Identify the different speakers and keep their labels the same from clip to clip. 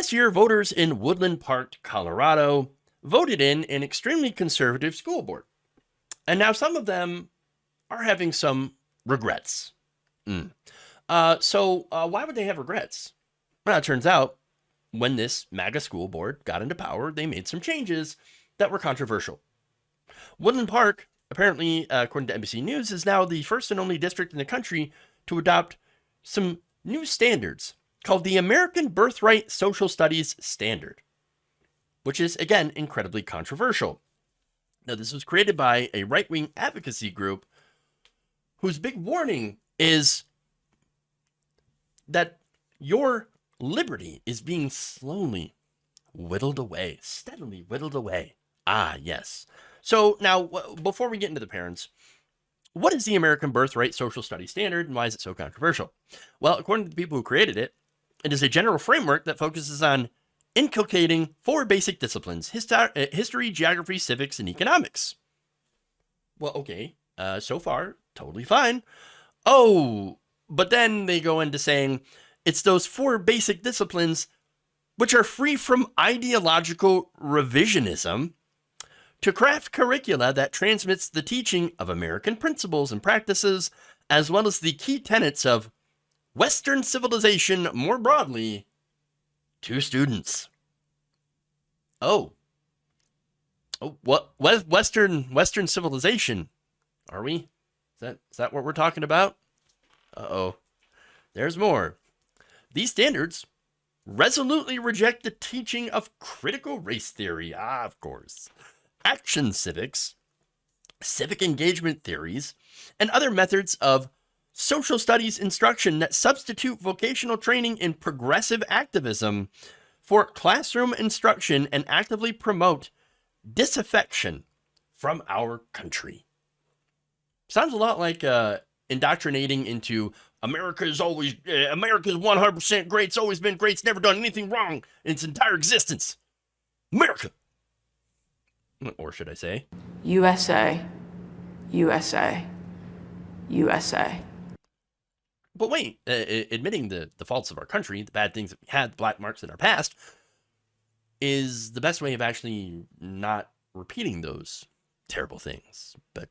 Speaker 1: Last year, voters in Woodland Park, Colorado, voted in an extremely conservative school board. And now some of them are having some regrets. So why would they have regrets? Well, it turns out when this MAGA school board got into power, they made some changes that were controversial. Woodland Park, apparently, according to NBC News, is now the first and only district in the country to adopt some new standards called the American Birthright Social Studies Standard, which is, again, incredibly controversial. Now, this was created by a right-wing advocacy group whose big warning is that your liberty is being slowly whittled away, steadily whittled away. Ah, yes. So now, before we get into the parents, what is the American Birthright Social Studies Standard and why is it so controversial? Well, according to the people who created it, it is a general framework that focuses on inculcating 4 basic disciplines: history, geography, civics, and economics. Well, okay, so far, totally fine. Oh, but then they go into saying it's those 4 basic disciplines which are free from ideological revisionism to craft curricula that transmits the teaching of American principles and practices, as well as the key tenets of Western civilization more broadly, to students. What Western civilization? Are we? Is that what we're talking about? Uh-oh. There's more. These standards resolutely reject the teaching of critical race theory, of course, action civics, civic engagement theories, and other methods of social studies instruction that substitute vocational training in progressive activism for classroom instruction and actively promote disaffection from our country. Sounds a lot like indoctrinating into America's 100% great. It's always been great. It's never done anything wrong in its entire existence. America. Or should I say?
Speaker 2: USA, USA, USA.
Speaker 1: But wait, admitting the faults of our country, the bad things that we had, the black marks in our past, is the best way of actually not repeating those terrible things. But,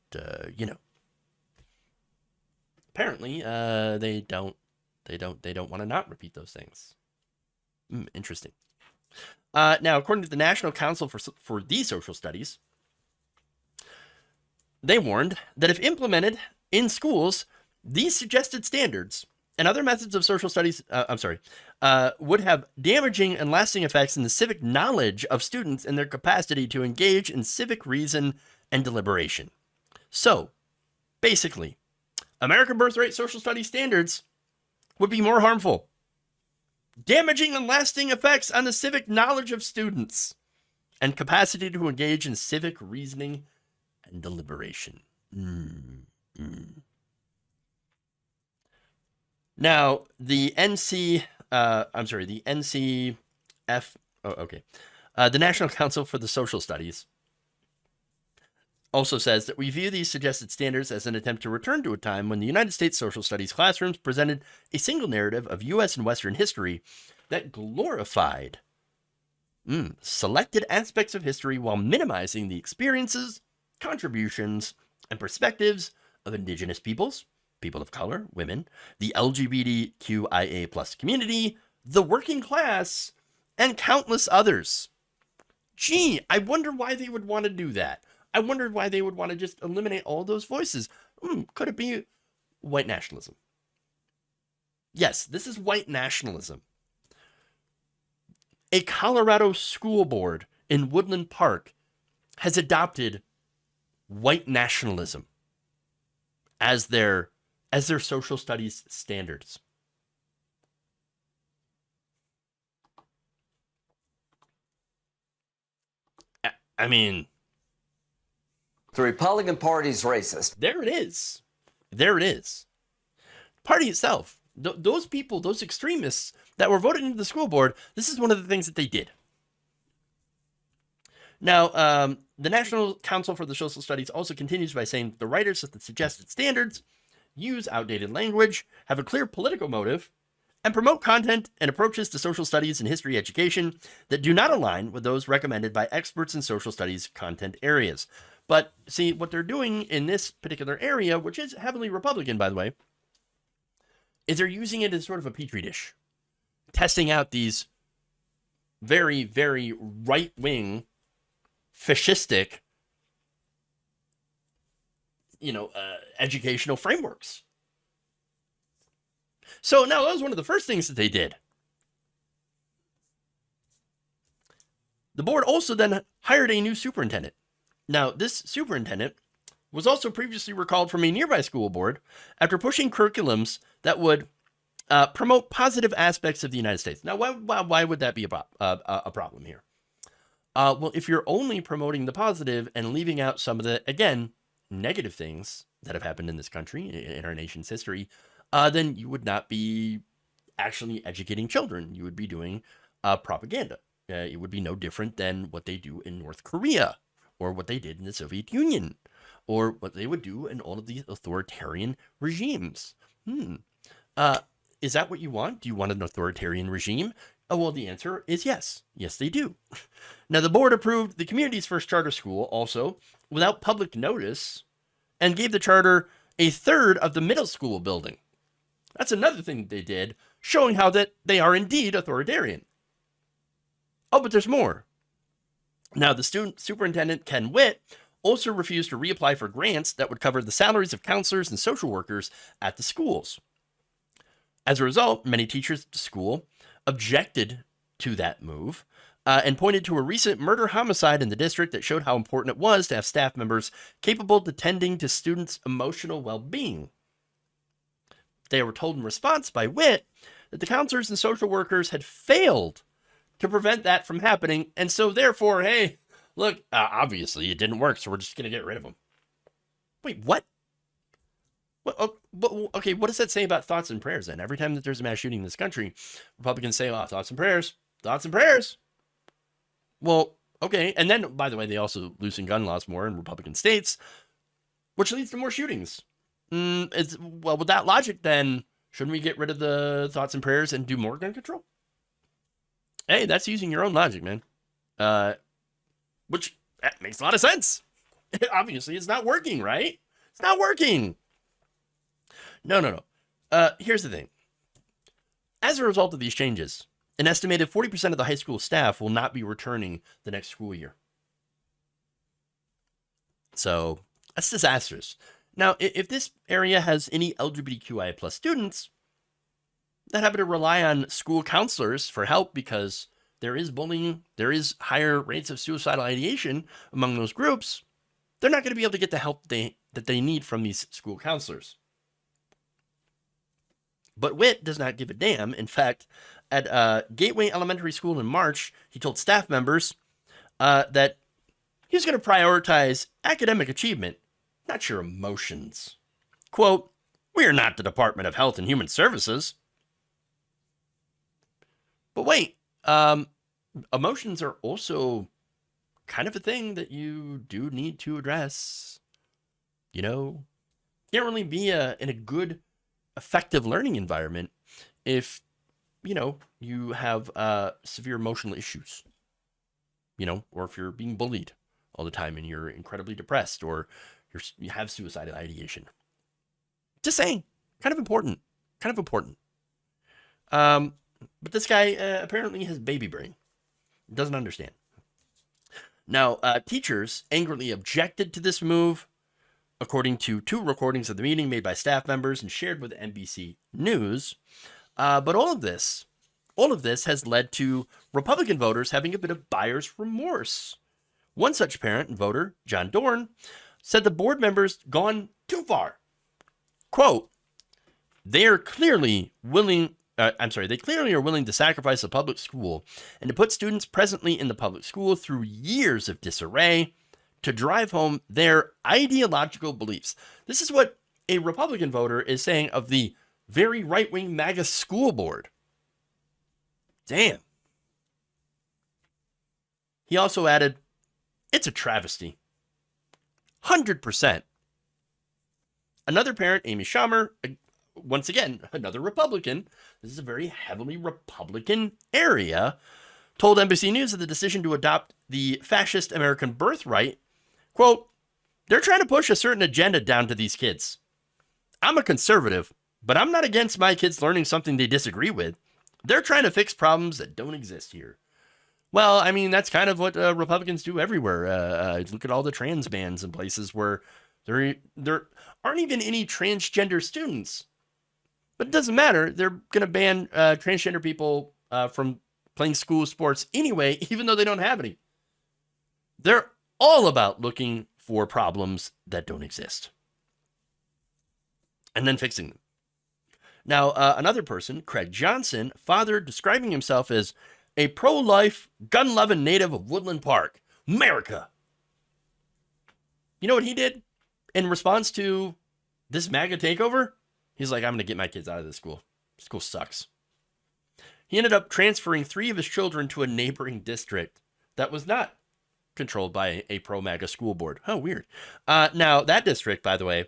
Speaker 1: apparently, they don't want to not repeat those things. Interesting. Now, according to the National Council for the Social Studies, they warned that if implemented in schools, these suggested standards and other methods of social studies, would have damaging and lasting effects in the civic knowledge of students and their capacity to engage in civic reason and deliberation. So, basically, American Birthright Social Studies standards would be more harmful, damaging and lasting effects on the civic knowledge of students and capacity to engage in civic reasoning and deliberation. Now, the the National Council for the Social Studies also says that we view these suggested standards as an attempt to return to a time when the United States social studies classrooms presented a single narrative of U.S. and Western history that glorified selected aspects of history while minimizing the experiences, contributions, and perspectives of indigenous peoples, people of color, women, the LGBTQIA plus community, the working class, and countless others. Gee, I wonder why they would want to do that. I wondered why they would want to just eliminate all those voices. Could it be white nationalism? Yes, this is white nationalism. A Colorado school board in Woodland Park has adopted white nationalism as their social studies standards. I mean,
Speaker 3: the Republican Party's racist.
Speaker 1: There it is. There it is. Party itself, those people, those extremists that were voted into the school board, this is one of the things that they did. Now, the National Council for the Social Studies also continues by saying the writers of the suggested standards use outdated language, have a clear political motive, and promote content and approaches to social studies and history education that do not align with those recommended by experts in social studies content areas. But see, what they're doing in this particular area, which is heavily Republican, by the way, is they're using it as sort of a petri dish, testing out these very, very right-wing, fascistic, educational frameworks. So now that was one of the first things that they did. The board also then hired a new superintendent. Now, this superintendent was also previously recalled from a nearby school board after pushing curriculums that would promote positive aspects of the United States. Now, why would that be a problem here? Well, if you're only promoting the positive and leaving out some of the, again, negative things that have happened in this country, in our nation's history, then you would not be actually educating children. You would be doing propaganda. It would be no different than what they do in North Korea, or what they did in the Soviet Union, or what they would do in all of these authoritarian regimes. Is that what you want? Do you want an authoritarian regime? Oh, well, the answer is yes. Yes, they do. Now, the board approved the community's first charter school also without public notice and gave the charter a third of the middle school building. That's another thing that they did, showing how that they are indeed authoritarian. Oh, but there's more. Now, the student superintendent, Ken Witt, also refused to reapply for grants that would cover the salaries of counselors and social workers at the schools. As a result, many teachers at the school objected to that move and pointed to a recent murder-homicide in the district that showed how important it was to have staff members capable of attending to students' emotional well-being. They were told in response by Witt that the counselors and social workers had failed to prevent that from happening, and so therefore, hey, look, obviously it didn't work, so we're just going to get rid of them. Wait, what? Okay, what does that say about thoughts and prayers then? Every time that there's a mass shooting in this country, Republicans say, oh, thoughts and prayers, thoughts and prayers. Well, okay, and then, by the way, they also loosen gun laws more in Republican states, which leads to more shootings. Well, with that logic, then, shouldn't we get rid of the thoughts and prayers and do more gun control? Hey, that's using your own logic, man. Which makes a lot of sense. Obviously, it's not working, right? It's not working. No. Here's the thing. As a result of these changes, an estimated 40% of the high school staff will not be returning the next school year. So that's disastrous. Now, if this area has any LGBTQIA plus students that happen to rely on school counselors for help because there is bullying, there is higher rates of suicidal ideation among those groups, they're not going to be able to get the help that they need from these school counselors. But Witt does not give a damn. In fact, at Gateway Elementary School in March, he told staff members that he was going to prioritize academic achievement, not your emotions. Quote, "We are not the Department of Health and Human Services." But wait, emotions are also kind of a thing that you do need to address. You know, can't really be in a good, effective learning environment if, you have severe emotional issues, or if you're being bullied all the time and you're incredibly depressed or you have suicidal ideation. Just saying, kind of important. But this guy apparently has baby brain. Doesn't understand. Now, teachers angrily objected to this move, according to 2 recordings of the meeting made by staff members and shared with NBC News. But all of this has led to Republican voters having a bit of buyer's remorse. One such parent and voter, John Dorn, said the board members gone too far. Quote, they clearly are willing to sacrifice the public school and to put students presently in the public school through years of disarray to drive home their ideological beliefs. This is what a Republican voter is saying of the very right-wing MAGA school board. Damn. He also added, it's a travesty. 100%. Another parent, Amy Schamer, once again, another Republican, this is a very heavily Republican area, told NBC News that the decision to adopt the fascist American birthright, quote, they're trying to push a certain agenda down to these kids. I'm a conservative, but I'm not against my kids learning something they disagree with. They're trying to fix problems that don't exist here. Well, I mean, that's kind of what Republicans do everywhere. Look at all the trans bans in places where there aren't even any transgender students. But it doesn't matter. They're going to ban transgender people from playing school sports anyway, even though they don't have any. They're all about looking for problems that don't exist and then fixing them. Now, another person, Craig Johnson, father describing himself as a pro-life, gun-loving native of Woodland Park, America. You know what he did in response to this MAGA takeover? He's like, I'm going to get my kids out of this school. School sucks. He ended up transferring 3 of his children to a neighboring district that was not controlled by a pro-MAGA school board. Oh, weird. Now, that district, by the way,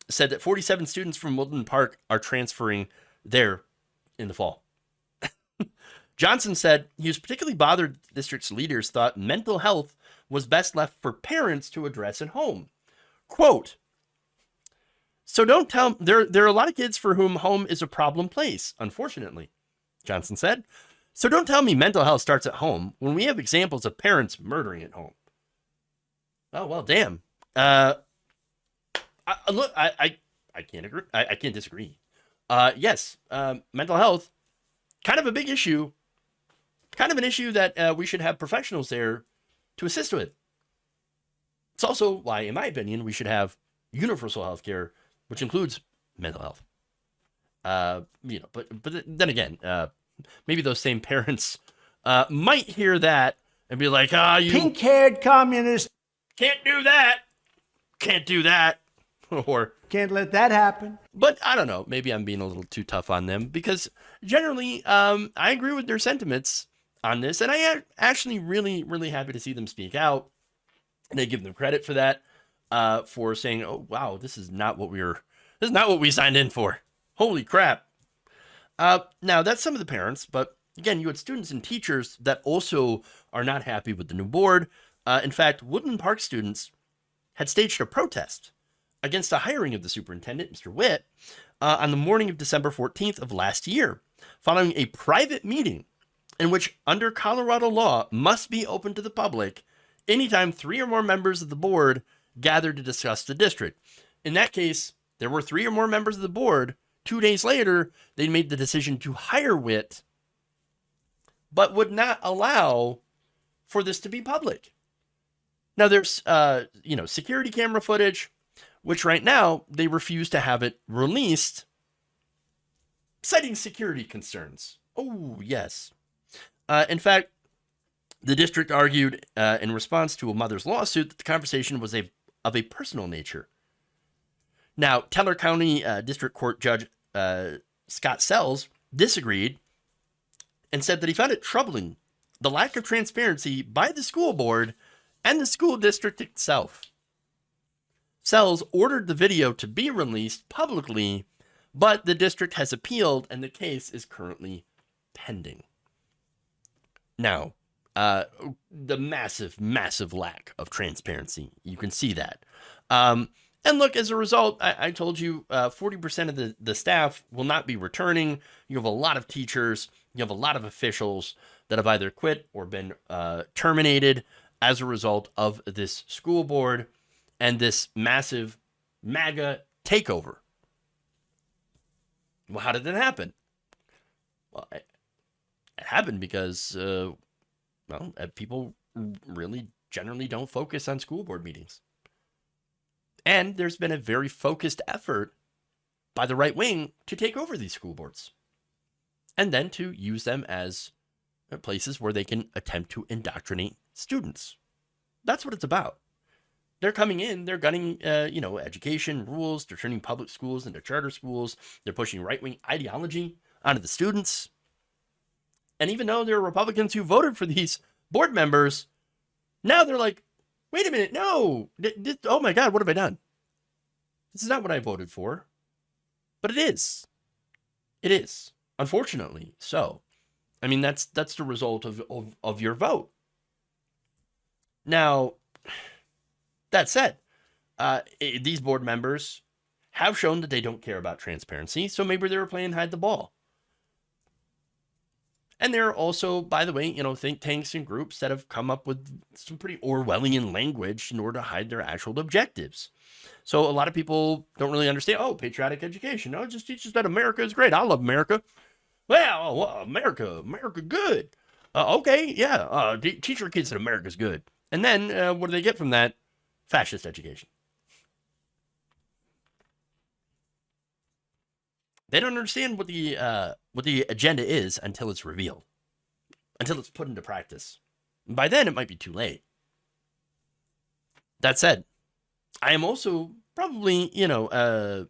Speaker 1: said that 47 students from Woodland Park are transferring there in the fall. Johnson said he was particularly bothered the district's leaders thought mental health was best left for parents to address at home. Quote, so don't tell, there are a lot of kids for whom home is a problem place, unfortunately, Johnson said. So don't tell me mental health starts at home when we have examples of parents murdering at home. Oh, well, damn. Look, I can't agree. I can't disagree. Yes, mental health, kind of a big issue. Kind of an issue that we should have professionals there to assist with. It's also why, in my opinion, we should have universal health care, which includes mental health. But then again, maybe those same parents might hear that and be like, you
Speaker 4: pink-haired communist.
Speaker 1: Can't do that. Can't do that. Or
Speaker 4: can't let that happen.
Speaker 1: But I don't know. Maybe I'm being a little too tough on them because generally I agree with their sentiments on this. And I am actually really, really happy to see them speak out. And I give them credit for that, for saying, oh, wow, this is not what we signed in for. Holy crap. Now, that's some of the parents. But again, you had students and teachers that also are not happy with the new board. In fact, Woodland Park students had staged a protest against the hiring of the superintendent, Mr. Witt, on the morning of December 14th of last year, following a private meeting in which, under Colorado law, must be open to the public anytime 3 or more members of the board gathered to discuss the district. In that case, there were 3 or more members of the board. 2 days later, they made the decision to hire Witt, but would not allow for this to be public. Now, there's, security camera footage, which right now they refuse to have it released, citing security concerns. Oh, yes. In fact, the district argued in response to a mother's lawsuit that the conversation was of a personal nature. Now, Teller County District Court Judge Scott Sells disagreed and said that he found it troubling the lack of transparency by the school board and the school district itself. Sells ordered the video to be released publicly, but the district has appealed and the case is currently pending. Now, the massive, massive lack of transparency. You can see that. And look, as a result, I told you 40% of the staff will not be returning. You have a lot of teachers. You have a lot of officials that have either quit or been terminated as a result of this school board and this massive MAGA takeover. Well, how did that happen? Well, it happened because, people really generally don't focus on school board meetings. And there's been a very focused effort by the right wing to take over these school boards and then to use them as places where they can attempt to indoctrinate students. That's what it's about. They're coming in, they're gunning, education, rules, they're turning public schools into charter schools, they're pushing right-wing ideology onto the students. And even though there are Republicans who voted for these board members, now they're like, wait a minute, no, oh my God, what have I done? This is not what I voted for, but it is. It is, unfortunately. So, I mean, that's the result of your vote. Now, that said, these board members have shown that they don't care about transparency, so maybe they were playing hide the ball. And there are also, by the way, you know, think tanks and groups that have come up with some pretty Orwellian language in order to hide their actual objectives. So a lot of people don't really understand, oh, patriotic education. No, it just teaches that America is great. I love America. Well, America good. Okay, yeah, teach your kids that America's good. And then what do they get from that? Fascist education. They don't understand what the agenda is until it's revealed, until it's put into practice. And by then, it might be too late. That said, I am also probably, you know,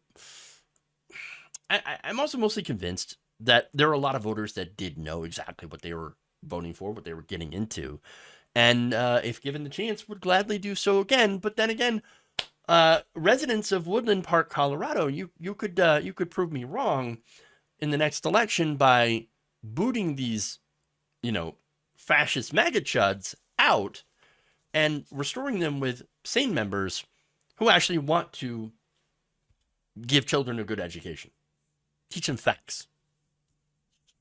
Speaker 1: I'm also mostly convinced that there are a lot of voters that did know exactly what they were voting for, what they were getting into, and if given the chance, would gladly do so again. But then again, residents of Woodland Park, Colorado, you could prove me wrong in the next election by booting these, you know, fascist MAGA chuds out and restoring them with sane members who actually want to give children a good education, teach them facts.